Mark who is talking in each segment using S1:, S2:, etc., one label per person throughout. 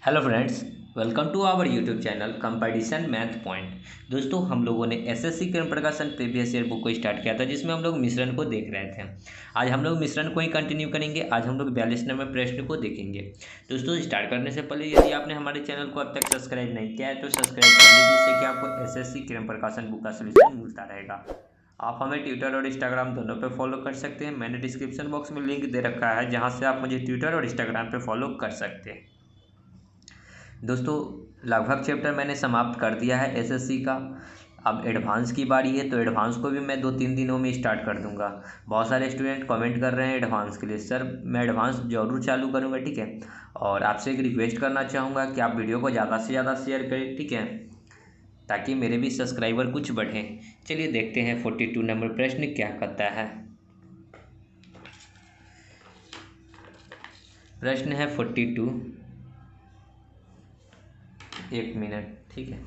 S1: Hello friends, welcome to our YouTube channel competition math point. दोस्तों, हम लोगों ने एसएससी क्रम प्रकाशन प्रीवियस ईयर बुक को स्टार्ट किया था, जिसमें हम लोग मिश्रण को देख रहे थे। आज हम लोग मिश्रण को ही कंटिन्यू करेंगे। आज हम लोग 42 नंबर प्रश्न को देखेंगे। दोस्तों, स्टार्ट करने से पहले यदि आपने हमारे चैनल को अब तक सब्सक्राइब नहीं किया है तो सब्सक्राइब कर लीजिए, जिससे कि आपको एसएससी क्रम प्रकाशन बुक का सोल्यूशन मिलता रहेगा। आप हमें ट्विटर और इंस्टाग्राम दोनों पे फॉलो कर सकते हैं। मैंने डिस्क्रिप्शन बॉक्स में लिंक दे रखा है, जहाँ से आप मुझे ट्विटर और इंस्टाग्राम पे फॉलो कर सकते हैं। दोस्तों, लगभग चैप्टर मैंने समाप्त कर दिया है एसएससी का। अब एडवांस की बारी है, तो एडवांस को भी मैं 2-3 दिनों में स्टार्ट कर दूंगा। बहुत सारे स्टूडेंट कमेंट कर रहे हैं एडवांस के लिए। सर, मैं एडवांस ज़रूर चालू करूंगा, ठीक है। और आपसे एक रिक्वेस्ट करना चाहूँगा कि आप वीडियो को ज़्यादा से ज़्यादा शेयर करें, ठीक है, ताकि मेरे भी सब्सक्राइबर कुछ बढ़ें। चलिए देखते हैं 42 नंबर प्रश्न क्या कहता है। प्रश्न है 42। एक मिनट, ठीक है।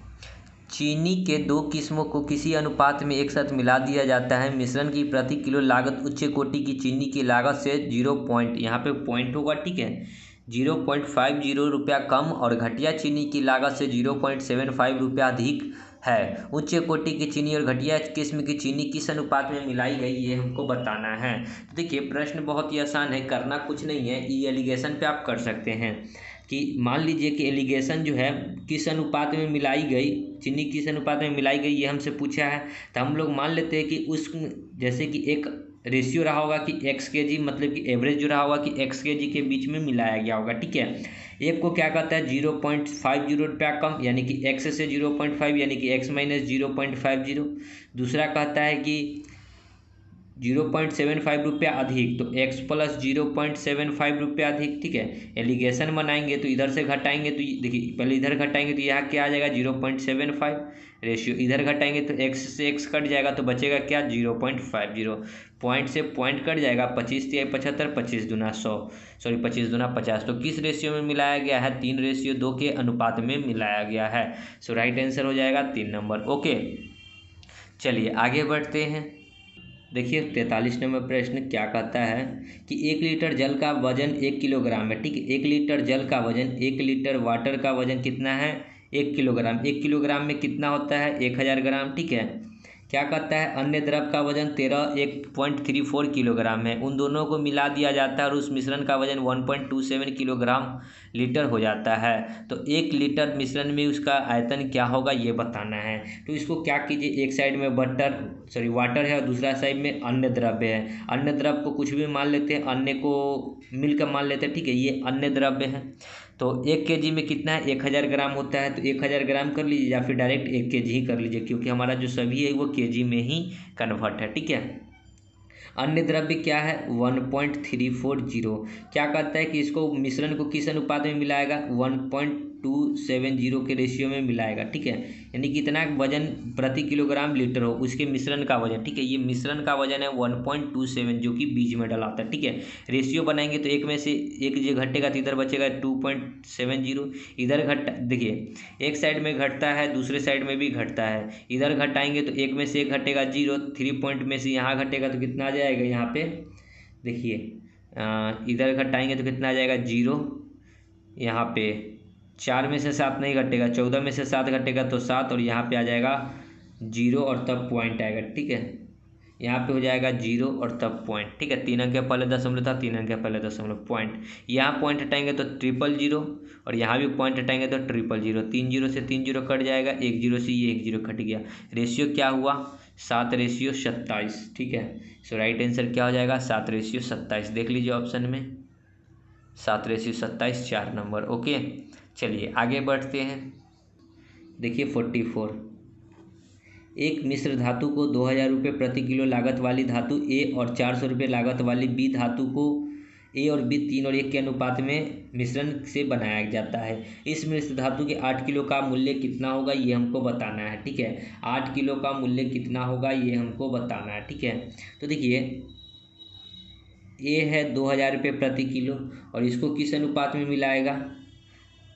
S1: चीनी के दो किस्मों को किसी अनुपात में एक साथ मिला दिया जाता है। मिश्रण की प्रति किलो लागत उच्च कोटि की चीनी की लागत से 0 यहाँ पे पॉइंट होगा, ठीक है, 0.50 रुपया कम और घटिया चीनी की लागत से 0.75 रुपया अधिक है। उच्च कोटि की चीनी और घटिया किस्म की चीनी किस अनुपात में मिलाई गई, ये हमको बताना है। तो देखिए, प्रश्न बहुत ही आसान है, करना कुछ नहीं है। ई एलिगेशन पे आप कर सकते हैं कि मान लीजिए कि एलिगेशन जो है किस अनुपात में मिलाई गई, चीनी किस अनुपात में मिलाई गई, ये हमसे पूछा है। तो हम लोग मान लेते हैं कि उस जैसे कि एक रेशियो रहा होगा कि एक्स के जी, मतलब कि एवरेज जो रहा होगा कि एक्स के जी के बीच में मिलाया गया होगा, ठीक है। एक को क्या कहता है 0.50 रुपया कम, यानी कि एक्स से 0.5, यानी कि एक्स माइनस 0.50। दूसरा कहता है कि 0.75 रुपया अधिक, तो x प्लस 0.75 रुपया अधिक, ठीक है। एलिगेशन बनाएंगे तो इधर से घटाएंगे, तो देखिए पहले इधर घटाएंगे तो यहाँ क्या आ जाएगा 0.75। रेशियो इधर घटाएंगे तो x से x कट जाएगा, तो बचेगा क्या 0.50। पॉइंट से पॉइंट कट जाएगा, 25 तिया 75, 25 दूना 100, सॉरी 25 दूना 50। तो किस रेशियो में मिलाया गया है? 3:2 के अनुपात में मिलाया गया है। सो राइट आंसर हो जाएगा 3 नंबर। ओके, चलिए आगे बढ़ते हैं। देखिए 43 नंबर प्रश्न क्या कहता है कि 1 लीटर जल का वजन 1 किलोग्राम है, ठीक है। 1 लीटर जल का वजन, 1 लीटर वाटर का वजन कितना है? 1 किलोग्राम। 1 किलोग्राम में कितना होता है? 1000 ग्राम, ठीक है। क्या कहता है? अन्य द्रव का वजन 1.34 किलोग्राम है। उन दोनों को मिला दिया जाता है और उस मिश्रण का वजन 1.27 किलोग्राम लीटर हो जाता है। तो 1 लीटर मिश्रण में उसका आयतन क्या होगा, ये बताना है। तो इसको क्या कीजिए, एक साइड में वाटर है और दूसरा साइड में अन्य द्रव्य है। अन्य द्रव्य को कुछ भी मान लेते हैं, अन्य को मिलकर मान लेते हैं, ठीक है। ये अन्य द्रव्य है। तो 1 केजी में कितना है? 1000 ग्राम होता है। तो 1000 ग्राम कर लीजिए, या फिर डायरेक्ट 1 केजी ही कर लीजिए, क्योंकि हमारा जो सभी है वो केजी में ही कन्वर्ट है, ठीक है। अन्य द्रव्य क्या है? 1.340। क्या कहता है कि इसको मिश्रण को किस अनुपात में मिलाएगा? 1.270 के रेशियो में मिलाएगा, ठीक है। यानी कि इतना वजन प्रति किलोग्राम लीटर हो उसके मिश्रण का वजन, ठीक है। ये मिश्रण का वजन है 1.27, जो कि बीज में डलाता है, ठीक है। रेशियो बनाएंगे तो एक में से एक जो घटेगा तो इधर बचेगा 2.70। इधर घट देखिए, एक साइड में घटता है, दूसरे साइड में भी घटता है। इधर घटाएंगे तो एक में से एक घटेगा 0, 3 पॉइंट में से यहाँ घटेगा तो कितना आ जाएगा? यहाँ पे देखिए, इधर घटाएंगे तो कितना आ जाएगा 0। यहाँ पे 4 में से 7 नहीं घटेगा, 14 में से 7 घटेगा तो 7, और यहाँ पे आ जाएगा 0 और तब पॉइंट आएगा, ठीक है। यहाँ पे हो जाएगा 0 और तब पॉइंट, ठीक है। 3 अंक के पहले दशमलव था, 3 अंक के पहले दशमलव, पॉइंट। यहाँ पॉइंट हटाएंगे तो 000, और यहाँ भी पॉइंट हटाएंगे तो 000। 3 0 से 3 0 कट जाएगा, 1 0 से ये 1 0 कट गया। रेशियो क्या हुआ? 7:27, ठीक है। सो राइट आंसर क्या हो जाएगा? 7:27। देख लीजिए ऑप्शन में 7:27, 4 नंबर। ओके, चलिए आगे बढ़ते हैं। देखिए 44। एक मिश्र धातु को 2000 रुपये प्रति किलो लागत वाली धातु ए और 400 रुपये लागत वाली बी धातु को ए और बी 3 और 1 के अनुपात में मिश्रण से बनाया जाता है। इस मिश्र धातु के 8 किलो का मूल्य कितना होगा, ये हमको बताना है, ठीक है। 8 किलो का मूल्य कितना होगा, ये हमको बताना है, ठीक है। तो देखिए, ए है 2000 रुपये प्रति किलो, और इसको किस अनुपात में मिलाएगा?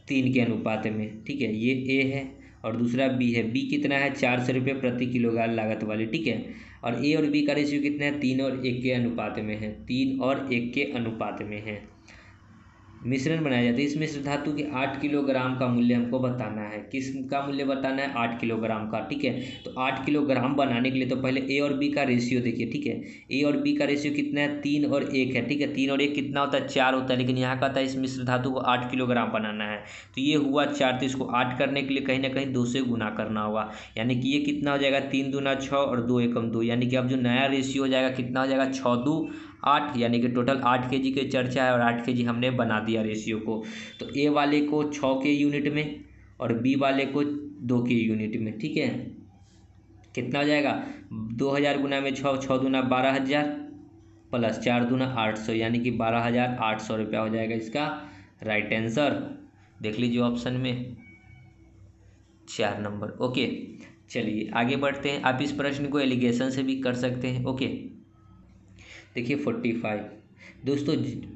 S1: 3 के अनुपात में, ठीक है। ये ए है और दूसरा बी है। बी कितना है? 400 रुपये प्रति किलोग्राम लागत वाली, ठीक है। और ए और बी का रेशियो कितना है? 3 और 1 के अनुपात में है, 3 और 1 के अनुपात में है। मिश्रण बनाया जाता है। इस मिश्र धातु के 8 किलोग्राम का मूल्य हमको बताना है। किसका मूल्य बताना है? 8 किलोग्राम का। ठीक है, तो 8 किलोग्राम बनाने के लिए तो पहले ए और बी का रेशियो देखिए। ठीक है, ए और बी का रेशियो कितना है? 3 और 1 है। ठीक है, 3 और 1 कितना होता है? 4 होता है। लेकिन यहाँ कहता है इस मिश्र धातु को 8 किलोग्राम बनाना है, तो ये हुआ 4। तो इसको 8 करने के लिए कहीं ना कहीं 2 से गुना करना होगा, यानी कि ये कितना हो जाएगा? 3 दूना 6 और 2 एकम 2, यानी कि अब जो नया रेशियो हो जाएगा कितना हो जाएगा? 6 2 8, यानी कि टोटल 8 kg की चर्चा है और 8 kg हमने बना दिया रेशियो को। तो ए वाले को 6 के यूनिट में और बी वाले को 2 के यूनिट में। ठीक है, कितना हो जाएगा? 2000 गुना में 6, 6 दूना 12,000 प्लस 4 दूना 800, यानी कि 12,800 रुपया हो जाएगा इसका राइट आंसर। देख लीजिए ऑप्शन में 4 नंबर। ओके, चलिए आगे बढ़ते हैं। आप इस प्रश्न को एलिगेशन से भी कर सकते हैं। ओके, देखिए 45 दोस्तों,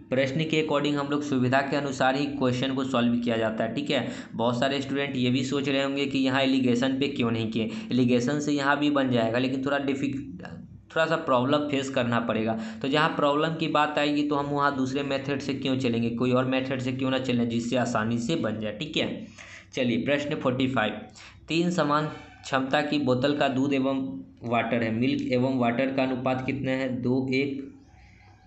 S1: प्रश्न के अकॉर्डिंग हम लोग सुविधा के अनुसार ही क्वेश्चन को सॉल्व किया जाता है। ठीक है, बहुत सारे स्टूडेंट ये भी सोच रहे होंगे कि यहाँ एलिगेशन पे क्यों नहीं किए। एलिगेशन से यहाँ भी बन जाएगा, लेकिन थोड़ा सा प्रॉब्लम फेस करना पड़ेगा। तो जहाँ प्रॉब्लम की बात आएगी तो हम वहाँ दूसरे मेथड से क्यों चलेंगे, कोई और मेथड से क्यों ना चलें जिससे आसानी से बन जाए। ठीक है, चलिए प्रश्न 45, 3 समान क्षमता की बोतल का दूध एवं वाटर है। मिल्क एवं वाटर का अनुपात कितना है? 2 1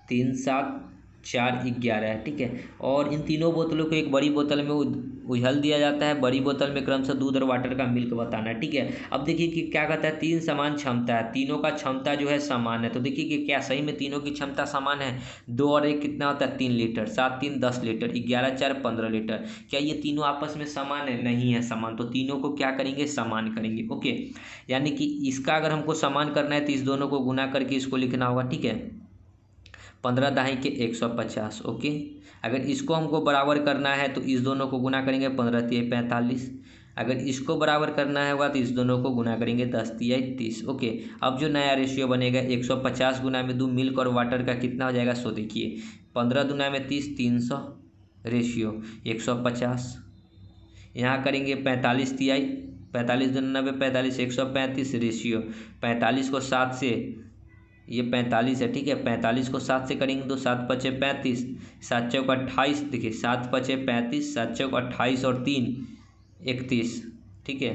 S1: 3 7 4 11 है। ठीक है, और इन तीनों बोतलों को एक बड़ी बोतल में उछल दिया जाता है। बड़ी बोतल में क्रमशः दूध और वाटर का मिल्क बताना है। ठीक है, अब देखिए कि क्या कहता है? 3 समान क्षमता है, तीनों का क्षमता जो है समान है। तो देखिए कि क्या सही में तीनों की क्षमता समान है? 2 और 1 कितना होता है? 3 लीटर, 7 3 10 लीटर, 11 4 15 लीटर। क्या ये तीनों आपस में समान है? नहीं है समान, तो तीनों को क्या करेंगे? समान करेंगे। ओके, यानी कि इसका अगर हमको समान करना है तो इस दोनों को गुना करके इसको लिखना होगा। ठीक है, 15 दाही के 150। ओके, अगर इसको हमको बराबर करना है तो इस दोनों को गुना करेंगे, 15 तिया 45। अगर इसको बराबर करना होगा तो इस दोनों को गुना करेंगे, 10 तिया 30। ओके, अब जो नया रेशियो बनेगा 150 गुना में 2 मिल्क और वाटर का कितना हो जाएगा? 100। देखिए 15 दूना में 30, 300 रेशियो 150। यहाँ करेंगे 45 तिहाई, 45 दूना 90, 45 135 रेशियो 45 को 7 से, ये 45 है। ठीक है, 45 को 7 से करेंगे तो 7 5 35, 7 चौक 28। देखिए 7 5 35, 7 चौक 28 और 3 31। ठीक है,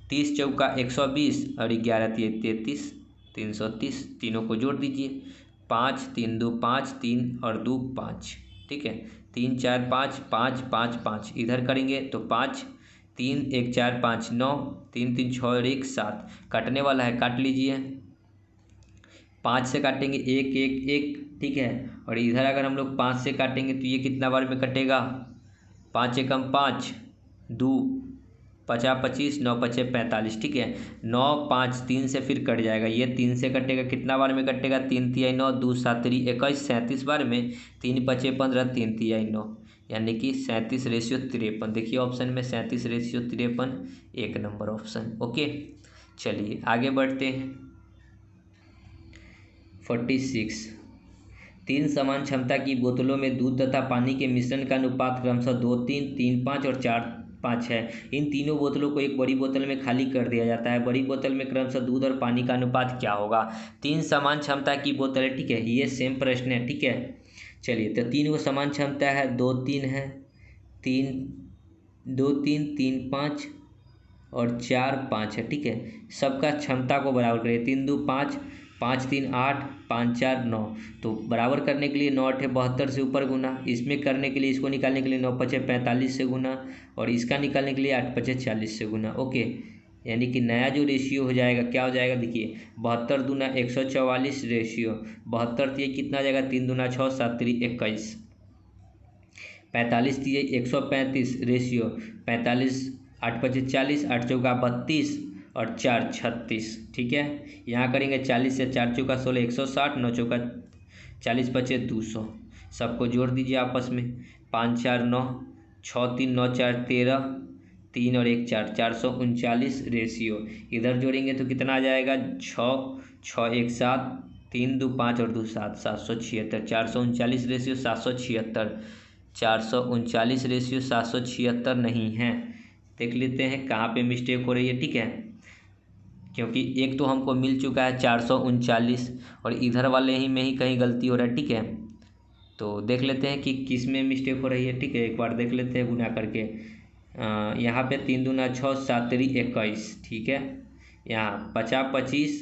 S1: 30 चौका 120 और 11 तिया 33, 330। तीनों को जोड़ दीजिए, 5 3 2 5, 3 और 2 5। ठीक है, 3 4 5 5 5 5, इधर करेंगे तो 5 3 1 4 5 9, 3 3 6 और 1 7। काटने वाला है, काट लीजिए। 5 से काटेंगे 1 1 1। ठीक है, और इधर अगर हम लोग 5 से काटेंगे तो ये कितना बार में कटेगा? 5 एकम 5, 2 50 25, 9 5 45। ठीक है, 9 5 3 से फिर कट जाएगा, ये 3 से कटेगा, कितना बार में कटेगा? 3 तिहाई 9, 2 7 3 21, 37 बार में। 3 5 15, 3 तिहाई 9, यानी कि 37 रेशियो 53। देखिए ऑप्शन में 37 रेशियो 53 1 नंबर ऑप्शन। ओके, चलिए आगे बढ़ते हैं। 46, 3 समान क्षमता की बोतलों में दूध तथा पानी के मिश्रण का अनुपात क्रमशः 2 3 3 5 और 4 5 है। इन तीनों बोतलों को एक बड़ी बोतल में खाली कर दिया जाता है। बड़ी बोतल में क्रमशः दूध और पानी का अनुपात क्या होगा? 3 समान क्षमता की बोतल है। ठीक है, ये सेम प्रश्न है। ठीक है, चलिए तो 3 को समान क्षमता है, 2 3 है, 3 2 3 3 5 और 4 5 है। ठीक है, सबका क्षमता को बराबर करिए, 3 2 5, 5 3 8, 5 4 9। तो बराबर करने के लिए 9 8 72 से ऊपर गुना, इसमें करने के लिए, इसको निकालने के लिए 9 5 45 से गुना, और इसका निकालने के लिए 8 5 40 से गुना। ओके, यानी कि नया जो रेशियो हो जाएगा क्या हो जाएगा? देखिए 72 दूना 144 रेशियो, 72 ये कितना हो जाएगा? 3 दूना 6, 7 3 21, 45 ये 135 रेशियो 45, 8 5 40, 8 चौका 32 और 4 36। ठीक है, यहाँ करेंगे 40 से 4 चौका 16 160, 9 चौका 40 5 200। सबको जोड़ दीजिए आपस में, 5 4 9, 6 3 9 4 13, 3 और 1 4, 439 रेशियो। इधर जोड़ेंगे तो कितना आ जाएगा? 6 6 1 7, 3 2 5 और 2 7, 776। 439 रेशियो 776, 439 रेशियो 776 नहीं है। देख लेते हैं कहाँ पे मिस्टेक हो रही है। ठीक है, क्योंकि एक तो हमको मिल चुका है 439 और इधर वाले ही में ही कहीं गलती हो रहा है। ठीक है, तो देख लेते हैं कि किस में मिस्टेक हो रही है। ठीक है, एक बार देख लेते हैं गुना करके। यहाँ पे 3 दूना 6, 7 तिरी 21। ठीक है, यहाँ 50 25,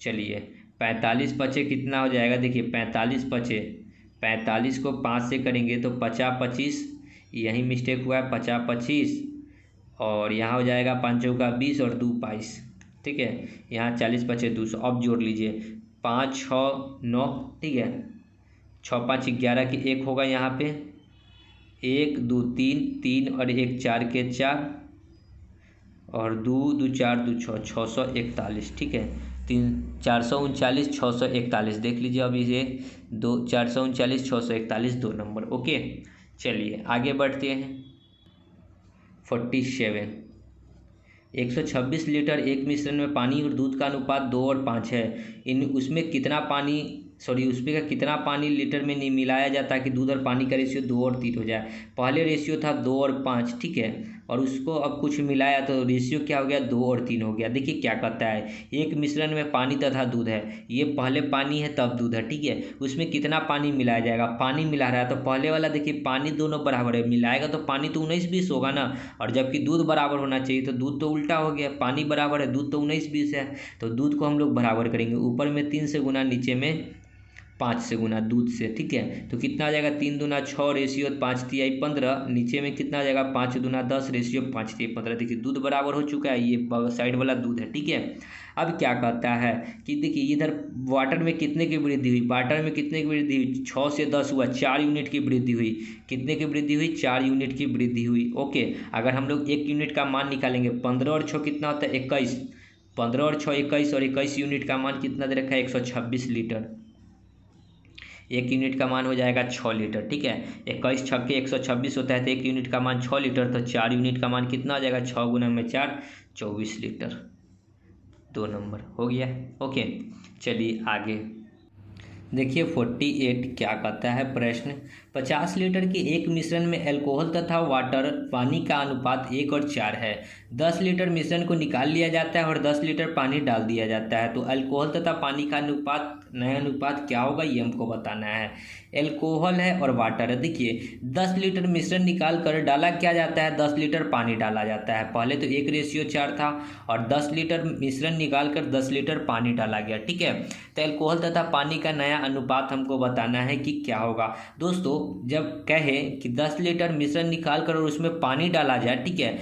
S1: चलिए 45 पचे कितना हो जाएगा, देखिए 45 पचे, 45 को 5 से करेंगे तो 50 25, यही मिस्टेक हुआ है, 50 25, और यहाँ हो जाएगा 5 चौका 20 और 2 22। ठीक है, यहाँ 40 पचे 200। अब जोड़ लीजिए 5 6 9। ठीक है, 6 5 11 की 1 होगा यहाँ पे, 1 2 3 3 और 1 4 के 4, और 2 2 4 2 6, 641। ठीक है, 3 439 641 देख लीजिए। अभी ये 2 439 641 2 नंबर। ओके, चलिए आगे बढ़ते हैं। 47, 126 लीटर एक मिश्रण में पानी और दूध का अनुपात 2 और 5 है। उसमें कितना पानी उसमें का कितना पानी लीटर में नहीं मिलाया जाता है कि दूध और पानी का रेशियो 2 और 3 हो जाए। पहले रेशियो था 2 और 5। ठीक है, और उसको अब कुछ मिलाया तो रेशियो क्या हो गया, 2 और 3 हो गया। देखिए क्या कहता है, एक मिश्रण में पानी तथा दूध है, ये पहले पानी है तब दूध है। ठीक है, उसमें कितना पानी मिलाया जाएगा, पानी मिला रहा है तो पहले वाला देखिए पानी दोनों बराबर है, मिलाएगा तो पानी तो 19 20 होगा ना, और जबकि दूध बराबर होना चाहिए तो दूध तो उल्टा हो गया, पानी बराबर है दूध तो 19 20 है, तो दूध को हम लोग बराबर करेंगे, ऊपर में 3 से गुना, नीचे में 5 से गुना दूध से। ठीक है, तो कितना आ जाएगा, 3 दूना 6 रेशियो 5 तिहाई 15, नीचे में कितना आ जाएगा 5 दूना 10 रेशियो 5 तिहाई 15। देखिए दूध बराबर हो चुका है, ये साइड वाला दूध है। ठीक है, अब क्या कहता है कि देखिए इधर वाटर में कितने की वृद्धि हुई, वाटर में कितने की वृद्धि हुई, 6 से 10 हुआ, 4 यूनिट की वृद्धि हुई। कितने की वृद्धि हुई, 4 यूनिट की वृद्धि हुई। ओके, अगर हम लोग 1 यूनिट का मान निकालेंगे, 15 और 6 कितना होता है 21, 15 और 6 21, और 21 यूनिट का मान कितना दे रखा है 126 लीटर। 1 यूनिट का मान हो जाएगा 6 लीटर। ठीक है, 21 छक्के 126 होता है, तो 1 यूनिट का मान 6 लीटर, तो 4 यूनिट का मान कितना हो जाएगा, 6 गुना में 4 24 लीटर। 2 नंबर हो गया। ओके, चलिए आगे देखिए। 48 क्या कहता है प्रश्न, 50 लीटर के एक मिश्रण में अल्कोहल तथा वाटर पानी का अनुपात 1 और 4 है। 10 लीटर मिश्रण को निकाल लिया जाता है और 10 लीटर पानी डाल दिया जाता है, तो अल्कोहल तथा पानी का अनुपात, नया अनुपात क्या होगा, ये हमको बताना है। अल्कोहल है और वाटर है। देखिए 10 लीटर मिश्रण निकाल कर डाला क्या जाता है, 10 लीटर पानी डाला जाता है। पहले तो 1 रेशियो 4 था, और 10 लीटर मिश्रण निकाल कर 10 लीटर पानी डाला गया। ठीक है, तो अल्कोहल तथा पानी का नया अनुपात हमको बताना है कि क्या होगा। दोस्तों जब कहे कि 10 लीटर मिश्रण निकाल कर और उसमें पानी डाला जाए, ठीक है,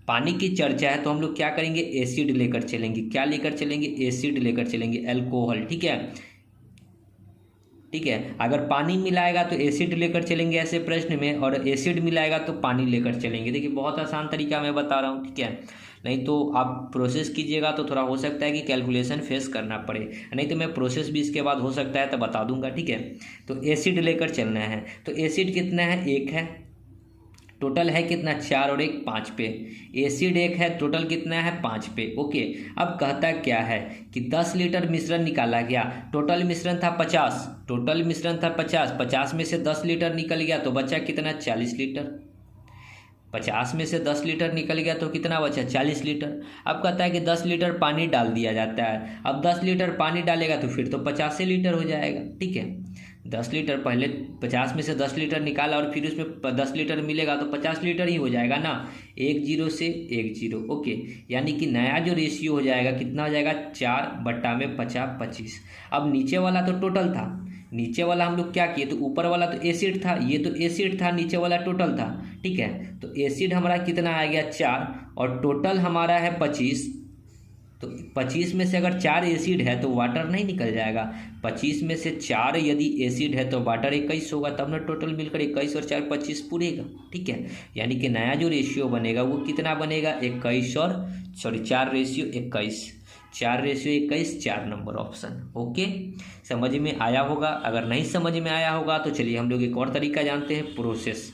S1: पानी की चर्चा है तो हम लोग क्या करेंगे, एसिड लेकर चलेंगे। क्या लेकर चलेंगे, एसिड लेकर चलेंगे, अल्कोहल। ठीक है, ठीक है, अगर पानी मिलाएगा तो एसिड लेकर चलेंगे ऐसे प्रश्न में, और एसिड मिलाएगा तो पानी लेकर चलेंगे। देखिए बहुत आसान तरीका मैं बता रहा हूँ। ठीक है, नहीं तो आप प्रोसेस कीजिएगा तो थोड़ा हो सकता है कि कैलकुलेशन फेस करना पड़े, नहीं तो मैं प्रोसेस भी इसके बाद हो सकता है तो बता दूंगा। ठीक है, तो एसिड लेकर चलना है, तो एसिड कितना है, 1 है, टोटल है कितना, 4 और 1 5 पे। एसिड 1 है, टोटल कितना है 5 पे। ओके, अब कहता क्या है कि 10 लीटर मिश्रण निकाला गया, टोटल मिश्रण था 50, टोटल मिश्रण था 50, 50 में से 10 लीटर निकल गया तो बचा कितना, 40 लीटर। 50 में से 10 लीटर निकल गया तो कितना बचा, 40 लीटर। अब कहता है कि 10 लीटर पानी डाल दिया जाता है। अब 10 लीटर पानी डालेगा तो फिर तो 50 लीटर हो जाएगा। ठीक है, 10 लीटर, पहले 50 में से 10 लीटर निकाला और फिर उसमें 10 लीटर मिलेगा तो 50 लीटर ही हो जाएगा ना, 1 0 से 1 0। ओके, यानी कि नया जो रेशियो हो जाएगा कितना हो जाएगा, 4/50 25। अब नीचे वाला तो टोटल था, नीचे वाला हम लोग क्या किए, तो ऊपर वाला तो एसिड था, ये तो एसिड था, नीचे वाला टोटल था। ठीक है, तो एसिड हमारा कितना आ गया 4, और टोटल हमारा है 25। तो 25 में से अगर 4 एसिड है तो वाटर नहीं निकल जाएगा। 25 में से 4 यदि एसिड है तो वाटर 21 होगा, तब ना टोटल मिलकर 21 और 4 25 पूरेगा। ठीक है, यानी कि नया जो रेशियो बनेगा वो कितना बनेगा, 21 और 4 ratio 21, 4 ratio 21, 4 number option. Okay, समझ में आया होगा। अगर नहीं समझ में आया होगा तो चलिए हम लोग एक और तरीका जानते हैं, प्रोसेस।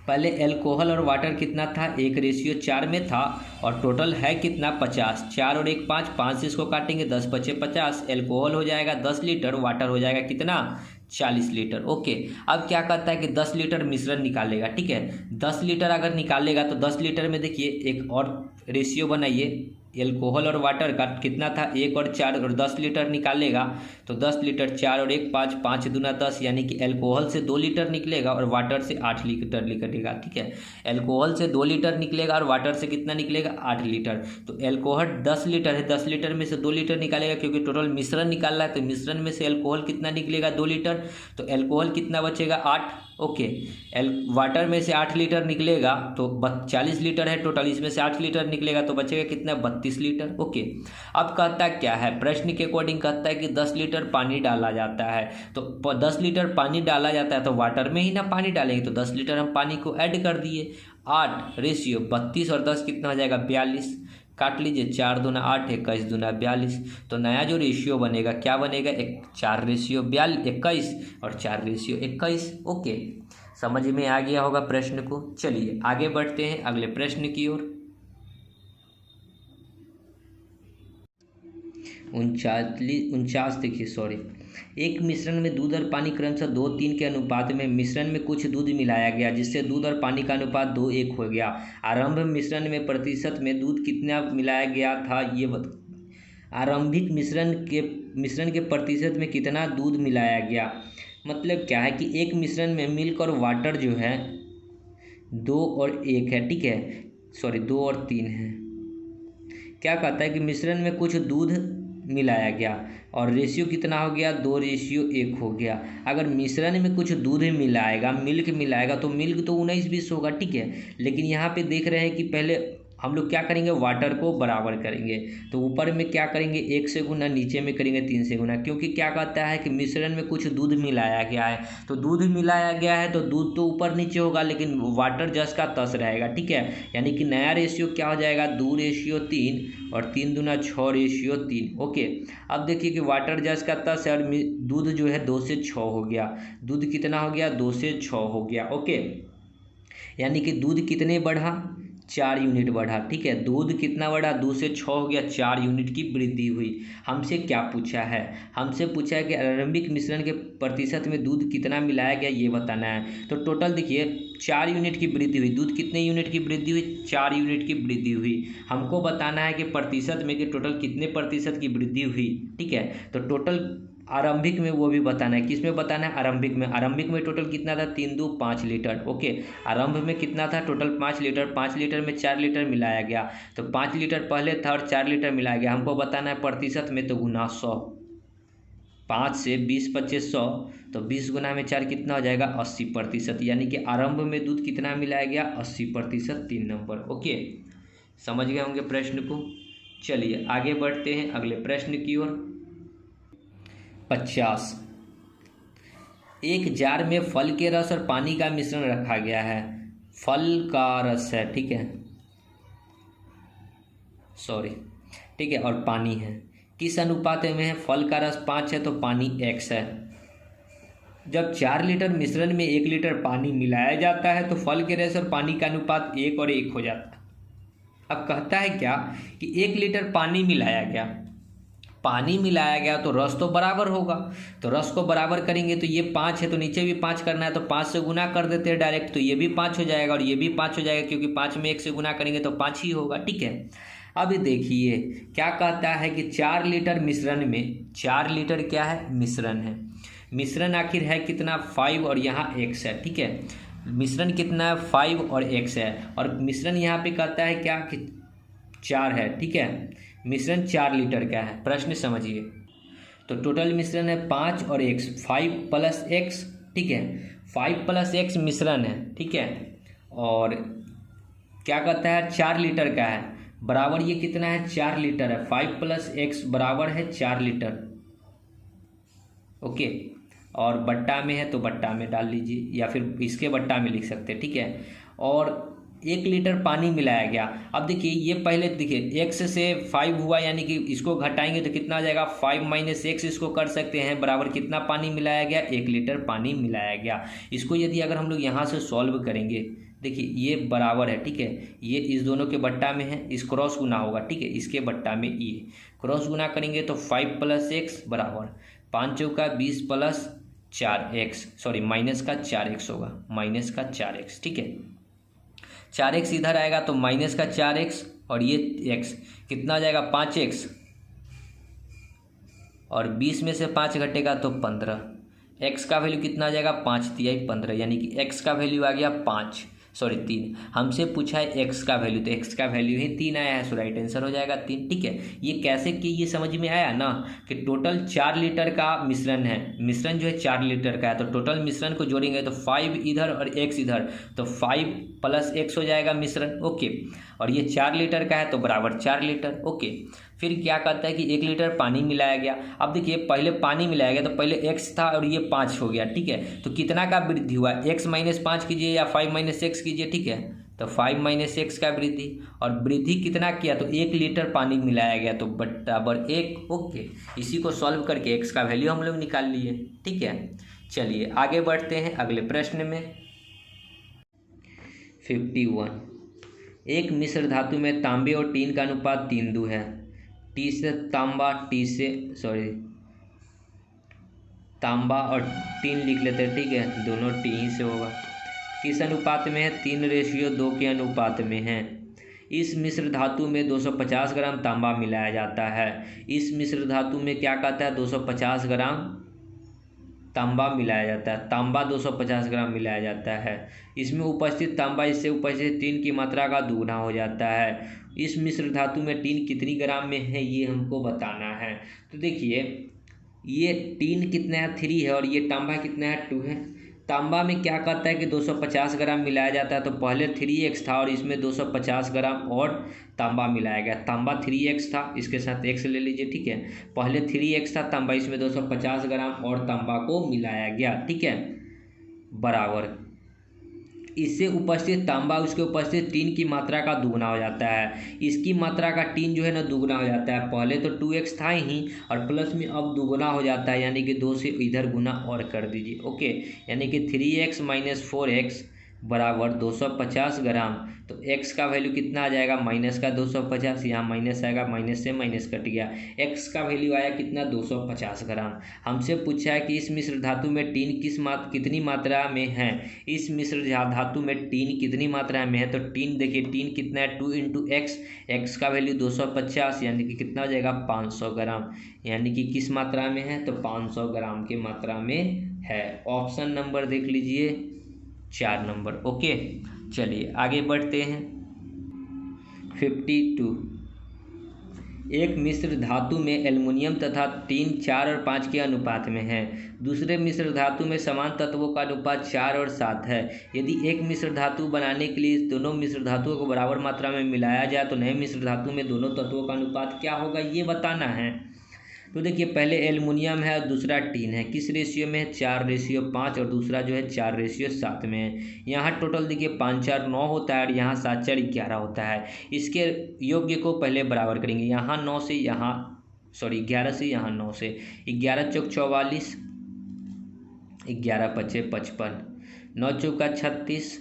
S1: पहले अल्कोहल और वाटर कितना था, 1 रेशियो 4 में था, और टोटल है कितना 50, 4 और 1 5, 5 से इसको काटेंगे 10 बचे 50। अल्कोहल हो जाएगा 10 लीटर, वाटर हो जाएगा कितना, 40 लीटर। ओके, अब क्या कहता है कि 10 लीटर मिश्रण निकालेगा। ठीक है, 10 लीटर अगर निकालेगा तो 10 लीटर में देखिए एक और रेशियो बनाइए, एल्कोहल और वाटर का कितना था 1 और 4 और 10 लीटर निकालेगा तो 10 लीटर 4 और 1 5 5 दूना 10 यानी कि एल्कोहल से 2 लीटर निकलेगा और वाटर से 8 लीटर निकलेगा। ठीक है, एल्कोहल से 2 लीटर निकलेगा और वाटर से कितना निकलेगा 8 लीटर। तो एल्कोहल 10 लीटर है, 10 लीटर में से 2 लीटर निकालेगा क्योंकि टोटल मिश्रण निकालना है। तो मिश्रण में से एल्कोहल कितना निकलेगा 2 लीटर, तो एल्कोहल कितना बचेगा 8। ओके, वाटर में से 8 लीटर निकलेगा तो 40 लीटर है टोटल, इसमें से 8 लीटर निकलेगा तो बचेगा कितना 32 लीटर। ओके, अब कहता क्या है, प्रश्न के अकॉर्डिंग कहता है कि 10 लीटर पानी डाला जाता है। तो 10 लीटर पानी डाला जाता है तो वाटर में ही ना पानी डालेंगे, तो 10 लीटर हम पानी को ऐड कर दिए। 8 रेशियो 32 और 10 कितना हो जाएगा 42। काट लीजिए, 4 दूना 8 21 दूना 42। तो नया जो रेशियो बनेगा क्या बनेगा 4 रेशियो 21 और 4 रेशियो 21। ओके, समझ में आ गया होगा प्रश्न को। चलिए आगे बढ़ते हैं अगले प्रश्न की ओर। 49 देखिए, सॉरी। एक मिश्रण में दूध और पानी क्रमशः 2:3 के अनुपात में मिश्रण में कुछ दूध मिलाया गया जिससे दूध और पानी का अनुपात 2:1 हो गया। आरंभ मिश्रण में प्रतिशत में दूध कितना मिलाया गया था ये आरंभिक मिश्रण के प्रतिशत में कितना दूध मिलाया गया, मतलब क्या है कि एक मिश्रण में मिल्क और वाटर जो है 2 और 1 है। ठीक है, सॉरी 2 और 3 है। क्या कहता है कि मिश्रण में कुछ दूध मिलाया गया और रेशियो कितना हो गया 2 रेशियो 1 हो गया। अगर मिश्रण में कुछ दूध मिलाएगा, मिल्क मिलाएगा तो मिल्क तो 19-20 होगा। ठीक है, लेकिन यहाँ पे देख रहे हैं कि पहले हम लोग क्या करेंगे वाटर को बराबर करेंगे, तो ऊपर में क्या करेंगे 1 से गुना, नीचे में करेंगे 3 से गुना, क्योंकि क्या कहता है कि मिश्रण में कुछ दूध मिलाया गया है। तो दूध मिलाया गया है तो दूध तो ऊपर नीचे होगा लेकिन वाटर जस का तस रहेगा। ठीक है, यानी कि नया रेशियो क्या हो जाएगा 2 रेशियो 3 और 3 दूना 6 रेशियो 3। ओके, अब देखिए कि वाटर जस का तस है और दूध जो है 2 से 6 हो गया। दूध कितना हो गया 2 से 6 हो गया। ओके, यानी कि दूध कितने बढ़ा 4 यूनिट बढ़ा। ठीक है, दूध कितना बढ़ा 2 से 6 हो गया, 4 यूनिट की वृद्धि हुई। हमसे क्या पूछा है, हमसे पूछा है कि आरंभिक मिश्रण के प्रतिशत में दूध कितना मिलाया गया ये बताना है। तो टोटल देखिए 4 यूनिट की वृद्धि हुई। दूध कितने यूनिट की वृद्धि हुई 4 यूनिट की वृद्धि हुई। हमको बताना है कि प्रतिशत में कि टोटल कितने प्रतिशत की वृद्धि हुई। ठीक है, तो टोटल आरंभिक में वो भी बताना है। किस में बताना है आरंभिक में। आरंभिक में टोटल कितना था 3 2 5 लीटर। ओके, आरंभ में कितना था टोटल 5 लीटर। 5 लीटर में 4 लीटर मिलाया गया, तो 5 लीटर पहले था और 4 लीटर मिलाया गया। हमको बताना है प्रतिशत में, तो गुना 100। 5 से 20 25 100, तो 20 गुना में 4 कितना हो जाएगा 80%। यानी कि आरंभ में दूध कितना मिलाया गया 80%, 3 नंबर। ओके, समझ गए होंगे प्रश्न को। चलिए आगे बढ़ते हैं अगले प्रश्न की ओर। 50। एक जार में फल के रस और पानी का मिश्रण रखा गया है। फल का रस है, ठीक है, सॉरी, ठीक है, और पानी है। किस अनुपात में है, फल का रस 5 है तो पानी x है। जब 4 लीटर मिश्रण में 1 लीटर पानी मिलाया जाता है तो फल के रस और पानी का अनुपात 1 और 1 हो जाता है। अब कहता है क्या कि 1 लीटर पानी मिलाया गया, पानी मिलाया गया तो रस तो बराबर होगा, तो रस को बराबर करेंगे तो ये 5 है तो नीचे भी 5 करना है, तो 5 से गुना कर देते हैं डायरेक्ट, तो ये भी 5 हो जाएगा और ये भी 5 हो जाएगा, क्योंकि 5 में 1 से गुना करेंगे तो 5 ही होगा। ठीक है, अब देखिए क्या कहता है कि 4 लीटर मिश्रण में, 4 लीटर क्या है मिश्रण है, मिश्रण आखिर है कितना 5 और यहाँ x है। ठीक है, मिश्रण कितना है 5 और x है, और मिश्रण यहाँ पे कहता है क्या कि 4 है। ठीक है, मिश्रण 4 लीटर का है। प्रश्न समझिए, तो टोटल मिश्रण है 5 और x, 5 + x। ठीक है, 5 + x मिश्रण है। ठीक है, और क्या कहता है 4 लीटर का है, बराबर ये कितना है 4 लीटर है। 5 + x बराबर है 4 लीटर। ओके, और बट्टा में है तो बट्टा में डाल लीजिए या फिर इसके बट्टा में लिख सकते हैं। ठीक है, और 1 लीटर पानी मिलाया गया। अब देखिए ये पहले देखिए x से 5 हुआ, यानी कि इसको घटाएंगे तो कितना आ जाएगा 5 - x, इसको कर सकते हैं बराबर कितना पानी मिलाया गया 1 लीटर पानी मिलाया गया। इसको यदि अगर हम लोग यहाँ से सॉल्व करेंगे, देखिए ये बराबर है। ठीक है, ये इस दोनों के बट्टा में है, इस क्रॉस गुना होगा। ठीक है, इसके बट्टा में ये क्रॉस गुना करेंगे तो 5 + x बराबर 5 चौका 20 + 4x, सॉरी -4x होगा, -4x। ठीक है, 4x इधर आएगा तो -4x और ये x कितना हो जाएगा 5x, और 20 में से 5 घटेगा तो 15। x का वैल्यू कितना आ जाएगा 5 तिया 15, यानी कि x का वैल्यू आ गया 3। हमसे पूछा है x का वैल्यू, तो x का वैल्यू ही 3 आया है, सो राइट आंसर हो जाएगा 3। ठीक है, ये कैसे कि ये समझ में आया ना कि टोटल 4 लीटर का मिश्रण है, मिश्रण जो है 4 लीटर का है, तो टोटल मिश्रण को जोड़ेंगे तो 5 इधर और x इधर, तो 5 + x हो जाएगा मिश्रण। ओके, और ये 4 लीटर का है तो बराबर 4 लीटर। ओके, फिर क्या कहता है कि 1 लीटर पानी मिलाया गया। अब देखिए पहले पानी मिलाया गया तो पहले x था और ये 5 हो गया। ठीक है, तो कितना का वृद्धि हुआ, x - 5 कीजिए या 5 - x कीजिए। ठीक है, तो 5 - x का वृद्धि, और वृद्धि कितना किया तो 1 लीटर पानी मिलाया गया तो बराबर 1। ओके, इसी को सॉल्व करके x का वैल्यू हम लोग निकाल लिए। ठीक है, चलिए आगे बढ़ते हैं अगले प्रश्न में। 51, एक मिश्र धातु में तांबे और टीन का अनुपात 3:2 है। तांबा और टीन लिख लेते हैं। ठीक है, दोनों टी ही से होगा। किस अनुपात में है, 3:2 के अनुपात में है। इस मिश्र धातु में 250 ग्राम तांबा मिलाया जाता है। इस मिश्र धातु में क्या कहता है 250 ग्राम तांबा मिलाया जाता है, तांबा 250 ग्राम मिलाया जाता है। इसमें उपस्थित तांबा इससे उपस्थित टीन की मात्रा का दुगुना हो जाता है। इस मिश्र धातु में टीन कितनी ग्राम में है ये हमको बताना है। तो देखिए ये टीन कितना है 3 है और ये तांबा कितना है 2 है। तांबा में क्या कहता है कि 250 ग्राम मिलाया जाता है, तो पहले 3x था और इसमें 250 ग्राम और तांबा मिलाया गया। तांबा 3x था, इसके साथ x ले लीजिए। ठीक है, पहले 3x था तांबा, इसमें 250 ग्राम और तांबा को मिलाया गया। ठीक है, बराबर इससे उपस्थित तांबा उसके उपस्थित टीन की मात्रा का दुगुना हो जाता है। इसकी मात्रा का टीन जो है ना दुगुना हो जाता है। पहले तो 2x था ही और प्लस में अब दुगुना हो जाता है, यानी कि 2 से इधर गुना और कर दीजिए। ओके, यानी कि 3x - 4x बराबर 250 ग्राम। तो x का वैल्यू कितना आ जाएगा माइनस का 250, यहाँ माइनस आएगा, माइनस से माइनस कट गया। x का वैल्यू आया कितना 250 ग्राम। हमसे पूछा है कि इस मिश्र धातु में टीन कितनी मात्रा में है। इस मिश्र धातु में टीन कितनी मात्रा में है, तो टीन देखिए टीन कितना है 2 × x, x का वैल्यू 250, यानी कि कितना हो जाएगा 500 ग्राम। यानी कि किस मात्रा में है तो 500 ग्राम की मात्रा में है। ऑप्शन नंबर देख लीजिए 4 नंबर। ओके, चलिए आगे बढ़ते हैं। 52, एक मिश्र धातु में एल्युमिनियम तथा टीन 4 और 5 के अनुपात में है। दूसरे मिश्र धातु में समान तत्वों का अनुपात 4 और 7 है। यदि एक मिश्र धातु बनाने के लिए दोनों मिश्र धातुओं को बराबर मात्रा में मिलाया जाए तो नए मिश्र धातु में दोनों तत्वों का अनुपात क्या होगा ये बताना है। तो देखिए पहले एल्युमिनियम है और दूसरा टीन है, किस रेशियो में है 4:5, और दूसरा जो है 4:7 में है। यहाँ टोटल देखिए 5 4 9 होता है और यहाँ 7 4 11 होता है। इसके योग्य को पहले बराबर करेंगे, यहाँ 9 से यहाँ 11 से यहाँ 9 से, 11 चौक 44, 11 पचे 55, 9 चौका 36,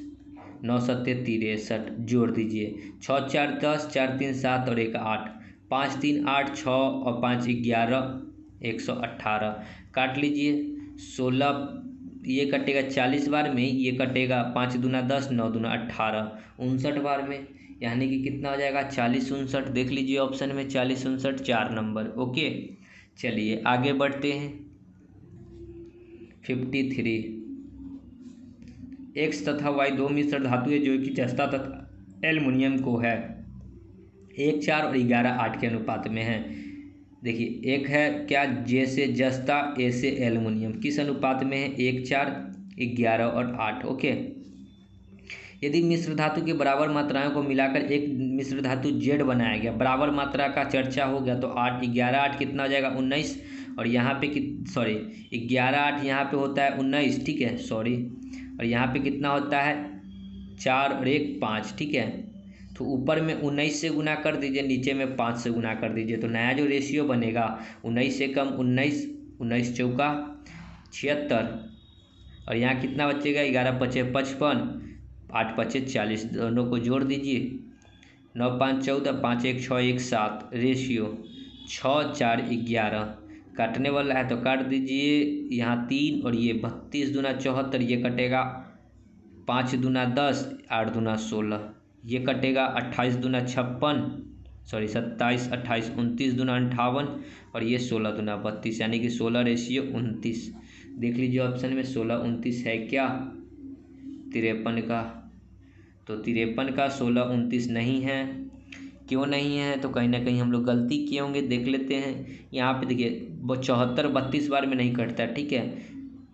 S1: 9 सत्ते 63, जोड़ दीजिए 6 4 10, 4 3 7 और 1 8, 5 3 8 6 और 5 11, 118 काट लीजिए। 16 ये कटेगा 40 बार में, ये कटेगा 5 दूना 10, 9 दूना 18, 59 बार में, यानी कि कितना हो जाएगा 40 59। देख लीजिए ऑप्शन में 40 59 4 नंबर। ओके, चलिए आगे बढ़ते हैं। 53, एक्स तथा वाई दो मिश्र धातु है जो कि जस्ता तथा एल्युमिनियम को है 1 4 और 11 8 के अनुपात में है। देखिए एक है क्या जे से जस्ता, ए से एल्युमिनियम, किस अनुपात में है 1 4 11 और 8। ओके, यदि मिश्र धातु की बराबर मात्राओं को मिलाकर एक मिश्र धातु जेड बनाया गया, बराबर मात्रा का चर्चा हो गया, तो 8 11 8 कितना हो जाएगा 19, और यहाँ पे 11 8 यहाँ पे होता है 19। ठीक है, और यहाँ पे कितना होता है 4 और 1 5। ठीक है, तो ऊपर में 19 से गुना कर दीजिए, नीचे में 5 से गुना कर दीजिए, तो नया जो रेशियो बनेगा 19 से कम 19, 19 चौका 76, और यहाँ कितना बचेगा 11 पचे 55, 8 पचे 40, दोनों को जोड़ दीजिए 9 5 14, 5 1 6 1 7, रेशियो 6 4 11, काटने वाला है तो काट दीजिए, यहाँ 3 और ये 32 दूना 74, ये कटेगा 5 दूना 10, 8 दूना 16, ये कटेगा 28 दूना 56, सॉरी 27, 28, 29 दूना 58 और ये 16 दूना 32 यानी कि 16:29। देख लीजिए ऑप्शन में 16:29 है क्या 53 का? तो 53 का 16:29 नहीं है। क्यों नहीं है? तो कहीं ना कहीं हम लोग गलती किए होंगे, देख लेते हैं। यहाँ पे देखिए 74 32 बार में नहीं कटता, ठीक है।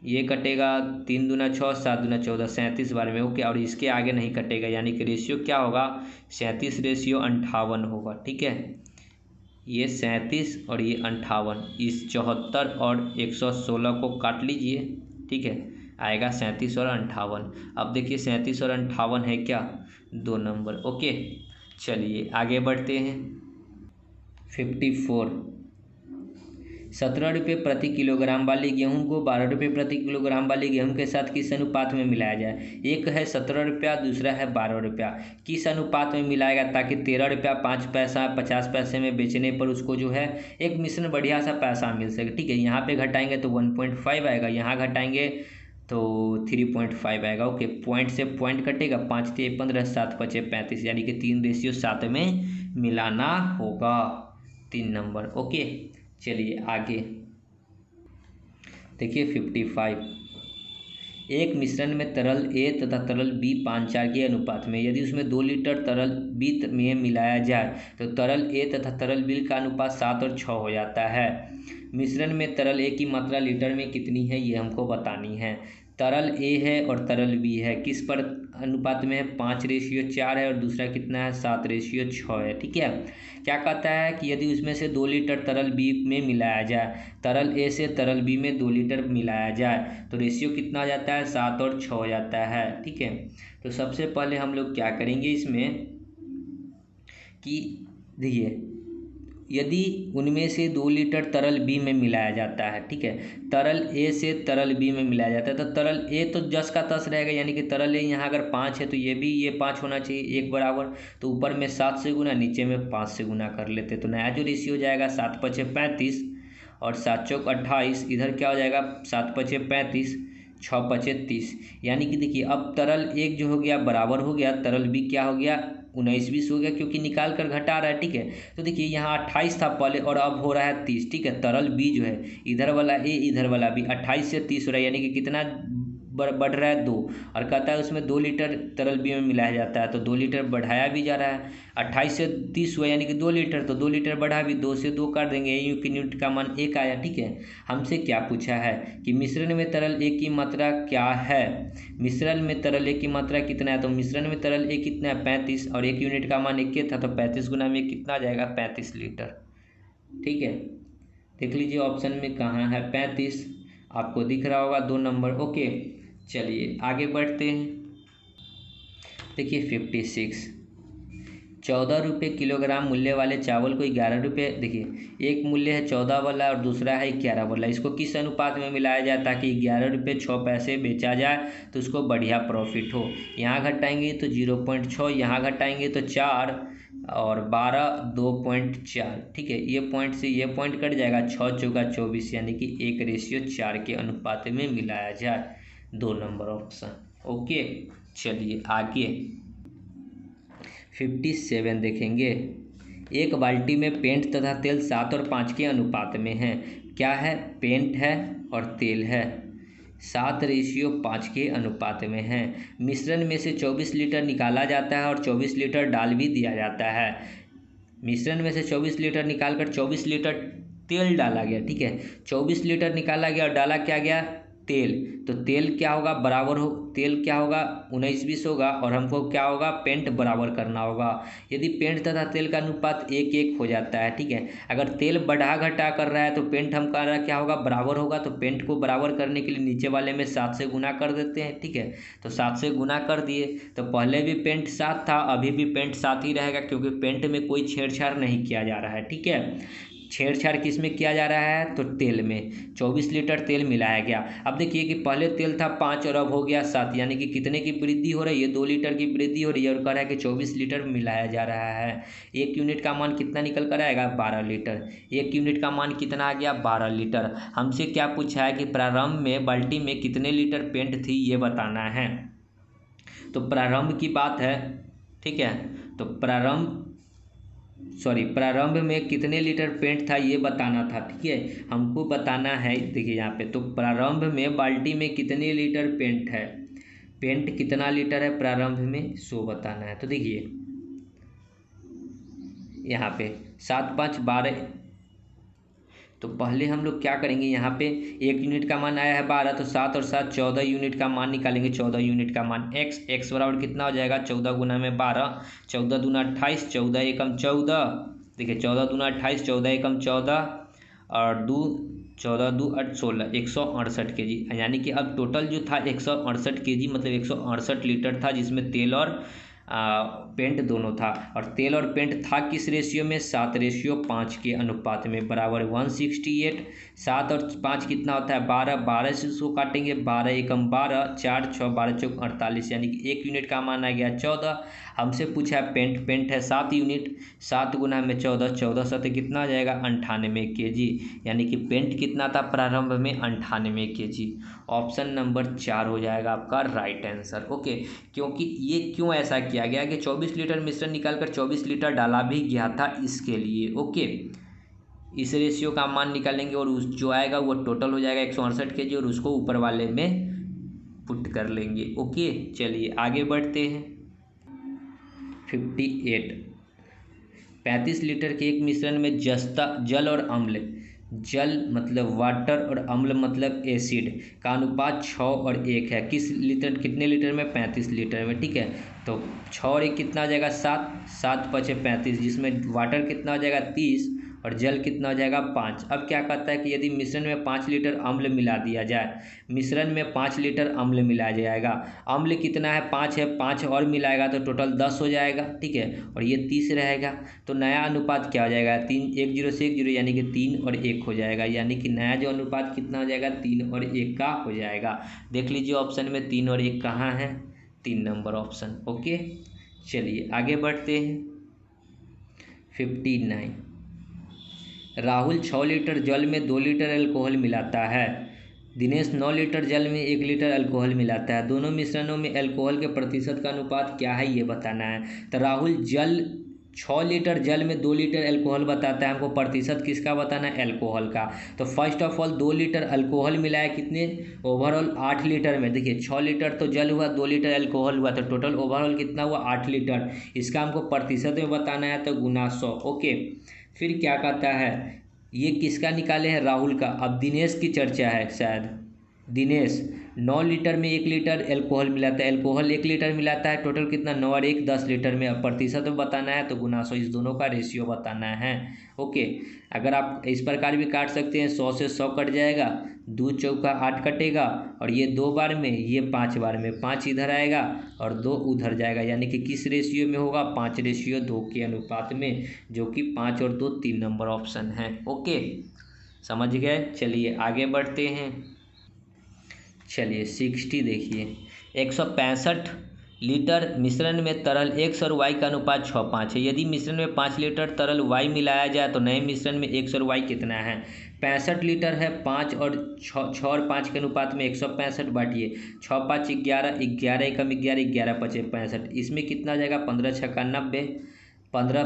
S1: ये कटेगा 3 दूना 6, 7 दूना 14, 37 बार में, ओके। और इसके आगे नहीं कटेगा, यानी कि रेशियो क्या होगा 37:58 होगा, ठीक है। ये 37 और ये 58, इस 74 और 116 को काट लीजिए, ठीक है, आएगा 37 और 58। अब देखिए 37 और 58 है क्या 2 नंबर, ओके। चलिए आगे बढ़ते हैं। 54, 17 रुपये प्रति किलोग्राम वाली गेहूं को 12 रुपये प्रति किलोग्राम वाली गेहूं के साथ किस अनुपात में मिलाया जाए? एक है 17 रुपया, दूसरा है 12 रुपया। किस अनुपात में मिलाएगा ताकि 13 रुपया 5 पैसा 50 पैसे में बेचने पर उसको जो है एक मिश्रण बढ़िया सा पैसा मिल सके, ठीक है। यहाँ पे घटाएंगे तो 1.5 आएगा, यहाँ घटाएंगे तो 3.5 आएगा, ओके। पॉइंट से पॉइंट कटेगा, 5 3 15, 7 5 35, यानी कि 3:7 में मिलाना होगा, 3 नंबर, ओके। चलिए आगे देखिए 55, एक मिश्रण में तरल ए तथा तरल बी 5:4 के अनुपात में यदि उसमें 2 लीटर तरल बी में मिलाया जाए तो तरल ए तथा तरल बी का अनुपात 7 और 6 हो जाता है। मिश्रण में तरल ए की मात्रा लीटर में कितनी है ये हमको बतानी है। तरल ए है और तरल बी है, किस पर अनुपात में है 5:4 है और दूसरा कितना है 7:6 है, ठीक है। क्या कहता है कि यदि उसमें से 2 लीटर तरल बी में मिलाया जाए, तरल ए से तरल बी में 2 लीटर मिलाया जाए तो रेशियो कितना आ जाता है 7 और 6 हो जाता है, ठीक है। तो सबसे पहले हम लोग क्या करेंगे इसमें कि देखिए यदि उनमें से 2 लीटर तरल बी में मिलाया जाता है, ठीक है, तरल ए से तरल बी में मिलाया जाता है तो तरल ए तो 10 का 10 रहेगा, यानी कि तरल ए यहाँ अगर 5 है तो ये भी ये 5 होना चाहिए, एक बराबर। तो ऊपर में 7 से गुना, नीचे में 5 से गुना कर लेते तो नया जो रेशियो हो जाएगा 7 5 35 और 7 चौक 28, इधर क्या हो जाएगा 7 5 35, 6 5 30, यानी कि देखिए अब तरल एक जो हो गया बराबर हो गया, तरल बी क्या हो गया 19 20 हो गया, क्योंकि निकाल कर घटा रहा है, ठीक है। तो देखिए यहाँ 28 था पहले और अब हो रहा है 30, ठीक है। तरल बी जो है इधर वाला ए इधर वाला बी 28 से 30 हो रहा है, यानी कि कितना बढ़ रहा है 2, और कहता है उसमें 2 लीटर तरल बी में मिलाया जाता है तो 2 लीटर बढ़ाया भी जा रहा है। 28 से 30 हुआ यानी कि 2 लीटर, तो 2 लीटर बढ़ा भी, 2 से 2 काट देंगे, यू की यूनिट का मान 1 आया, ठीक है। हमसे क्या पूछा है कि मिश्रण में तरल ए की मात्रा क्या है, मिश्रण में तरल ए की मात्रा कितना है। तो मिश्रण में तरल ए कितना है 35 और 1 यूनिट का मान 1 था, तो 35 गुना में कितना आ जाएगा 35 लीटर, ठीक है। देख लीजिए ऑप्शन में कहाँ है 35, आपको दिख रहा होगा 2 नंबर, ओके। चलिए आगे बढ़ते हैं। देखिए 56, 14 रुपये किलोग्राम मूल्य वाले चावल को 11 रुपये, देखिए एक मूल्य है 14 वाला और दूसरा है 11 वाला, इसको किस अनुपात में मिलाया जाए ताकि 11 रुपये 6 पैसे बेचा जाए तो उसको बढ़िया प्रॉफिट हो। यहाँ घटाएंगे तो 0.6, यहाँ घटाएंगे तो 4 और 12 2.4, ठीक है। ये पॉइंट से ये पॉइंट कट जाएगा, 6 चौका 24, यानी कि 1:4 के अनुपात में मिलाया जाए, 2 नंबर ऑप्शन, ओके। चलिए आगे 57 देखेंगे, एक बाल्टी में पेंट तथा तेल 7 और 5 के अनुपात में है। क्या है, पेंट है और तेल है, 7:5 के अनुपात में है। मिश्रण में से 24 लीटर निकाला जाता है और 24 लीटर डाल भी दिया जाता है। मिश्रण में से 24 लीटर निकालकर 24 लीटर तेल डाला गया, ठीक है। 24 लीटर निकाला गया और डाला क्या गया तेल, तो तेल क्या होगा बराबर हो, तेल क्या होगा 19 20 होगा और हमको क्या होगा पेंट बराबर करना होगा। यदि पेंट तथा तेल का अनुपात 1 1 हो जाता है, ठीक है। अगर तेल बढ़ा घटा कर रहा है तो पेंट हम कर रहा क्या होगा बराबर होगा, तो पेंट को बराबर करने के लिए नीचे वाले में 7 से गुना कर देते हैं, ठीक है। तो 7 से गुना कर दिए, तो पहले भी पेंट 7 था, अभी भी पेंट 7 ही रहेगा, क्योंकि पेंट में कोई छेड़छाड़ नहीं किया जा रहा है, ठीक है। छेड़छाड़ किस में किया जा रहा है, तो तेल में 24 लीटर तेल मिलाया गया। अब देखिए कि पहले तेल था 5 और अब हो गया 7, यानी कि कितने की वृद्धि हो रही है 2 लीटर की वृद्धि हो रही है, और कह रहा है कि 24 लीटर मिलाया जा रहा है। 1 यूनिट का मान कितना निकल कर आएगा 12 लीटर, 1 यूनिट का मान कितना आ गया 12 लीटर। हमसे क्या पूछा है कि प्रारंभ में बाल्टी में कितने लीटर पेंट थी ये बताना है। तो प्रारंभ की बात है, ठीक है। तो प्रारंभ में कितने लीटर पेंट था ये बताना था, ठीक है, हमको बताना है। देखिए यहाँ पे तो प्रारंभ में बाल्टी में कितने लीटर पेंट है, पेंट कितना लीटर है प्रारंभ में, सो बताना है। तो देखिए यहाँ पे 7 5 12, तो पहले हम लोग क्या करेंगे, यहाँ पे 1 यूनिट का मान आया है 12, तो 7 और 7 14 यूनिट का मान निकालेंगे। 14 यूनिट का मान x बराबर कितना हो जाएगा, 14 गुना में 12, 14 दूना 28, 14 एकम 14, देखिए 14 दूना 28, 14 एकम 14 और 14 दू 8 16, 168 kg, यानी कि अब टोटल जो था 168 kg, मतलब 168 लीटर था, जिसमें तेल और पेंट दोनों था। और तेल और पेंट था किस रेशियो में, 7:5 के अनुपात में, बराबर 168। 7 और 5 कितना होता है 12, 12 से उसको काटेंगे, 12 एकम 12, 4 6 12 चौक 48, यानी कि 1 यूनिट का मान आ गया 14। हमसे पूछा है पेंट है 7 यूनिट, 7 गुना में 14, 14 सतह कितना आ जाएगा 98 kg, यानी कि पेंट कितना था प्रारंभ में 98 kg। ऑप्शन नंबर 4 हो जाएगा आपका राइट आंसर। ओके, क्योंकि ये क्यों ऐसा किया गया कि 24 लीटर मिश्रण निकालकर 24 लीटर डाला भी गया था, इसके लिए। ओके, इस रेशियो का मान निकालेंगे और उस जो आएगा वो टोटल हो जाएगा 168 kg, और उसको ऊपर वाले में पुट कर लेंगे। ओके, चलिए आगे बढ़ते हैं। 58, 35 लीटर के एक मिश्रण में जल और अम्ल, जल मतलब वाटर और अम्ल मतलब एसिड का अनुपात 6 और 1 है। कितने लीटर में, 35 लीटर में, ठीक है। तो 6 और 1 कितना हो जाएगा 7, 7 5 35, जिसमें वाटर कितना हो जाएगा 30 और जल कितना हो जाएगा 5। अब क्या कहता है कि यदि मिश्रण में 5 लीटर अम्ल मिला दिया जाए, मिश्रण में 5 लीटर अम्ल मिलाया जाएगा, अम्ल कितना है 5 है, 5 और मिलाएगा तो टोटल 10 हो जाएगा, ठीक है, और ये 30 रहेगा। तो नया अनुपात क्या हो जाएगा, 3 1 0 से 1 0, यानी कि 3 और 1 हो जाएगा, यानी कि नया जो अनुपात कितना हो जाएगा 3 और 1 का हो जाएगा। देख लीजिए ऑप्शन में 3 और 1 कहाँ है, 3 नंबर ऑप्शन। ओके, चलिए आगे बढ़ते हैं। 59, राहुल 6 लीटर जल में 2 लीटर अल्कोहल मिलाता है, दिनेश 9 लीटर जल में 1 लीटर अल्कोहल मिलाता है। दोनों मिश्रणों में अल्कोहल के प्रतिशत का अनुपात क्या है ये बताना है। तो राहुल 6 लीटर जल में 2 लीटर अल्कोहल बताता है, हमको प्रतिशत किसका बताना है, अल्कोहल का। तो first of all 2 litre alcohol मिलाया कितने, ओवरऑल 8 लीटर में। देखिए 6 लीटर तो जल हुआ, 2 लीटर अल्कोहल हुआ, तो टोटल ओवरऑल कितना हुआ 8 लीटर। इसका हमको प्रतिशत में बताना है, तो गुना 100। ओके, फिर क्या कहता है, ये किसका निकाले हैं, राहुल का। अब दिनेश की चर्चा है, शायद दिनेश 9 लीटर में 1 लीटर अल्कोहल मिलाता है, अल्कोहल 1 लीटर मिलाता है, टोटल कितना 9 और 1 10 लीटर में। अब प्रतिशत में बताना है, तो गुना 100, इस दोनों का रेशियो बताना है। ओके, अगर आप इस प्रकार भी काट सकते हैं, 100 से 100 कट जाएगा, 2 चौका 8 कटेगा, और ये 2 बार में, ये 5 बार में, 5 इधर आएगा और 2 उधर जाएगा, यानी कि किस रेशियो में होगा, 5:2 के अनुपात में, जो कि 5 और 2 3 नंबर ऑप्शन है। ओके, समझ गए। चलिए आगे बढ़ते हैं। चलिए 60 देखिए, 165 लीटर मिश्रण में तरल X और Y का अनुपात 6:5 है। यदि मिश्रण में 5 लीटर तरल Y मिलाया जाए तो नए मिश्रण में X और Y कितना है। 65 लीटर है, 5 और 6 और 5 के अनुपात में 165 बांटिए, 6 5 11, 11 एकम 11, 11 5 65, इसमें कितना आ जाएगा 15 6 90, 15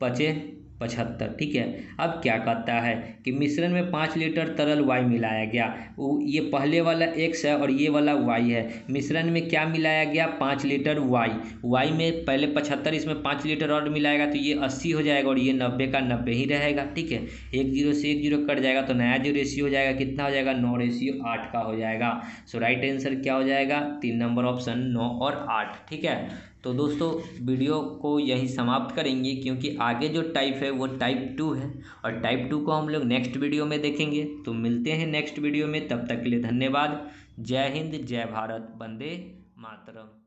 S1: 5 75, ठीक है। अब क्या कहता है कि मिश्रण में 5 लीटर तरल Y मिलाया गया, ये पहले वाला X है और ये वाला Y है। मिश्रण में क्या मिलाया गया, 5 लीटर Y में पहले 75, इसमें 5 लीटर और मिलाएगा तो ये 80 हो जाएगा, और ये 90 का 90 ही रहेगा, ठीक है। 1 0 से 1 0 कट जाएगा, तो नया जो रेशियो हो जाएगा कितना हो जाएगा, 9:8 का हो जाएगा। सो राइट आंसर क्या हो जाएगा, 3 नंबर ऑप्शन 9 और 8, ठीक है। तो दोस्तों वीडियो को यही समाप्त करेंगे, क्योंकि आगे जो टाइप है वो टाइप 2 है, और टाइप 2 को हम लोग नेक्स्ट वीडियो में देखेंगे। तो मिलते हैं नेक्स्ट वीडियो में, तब तक के लिए धन्यवाद। जय हिंद, जय भारत, वंदे मातरम।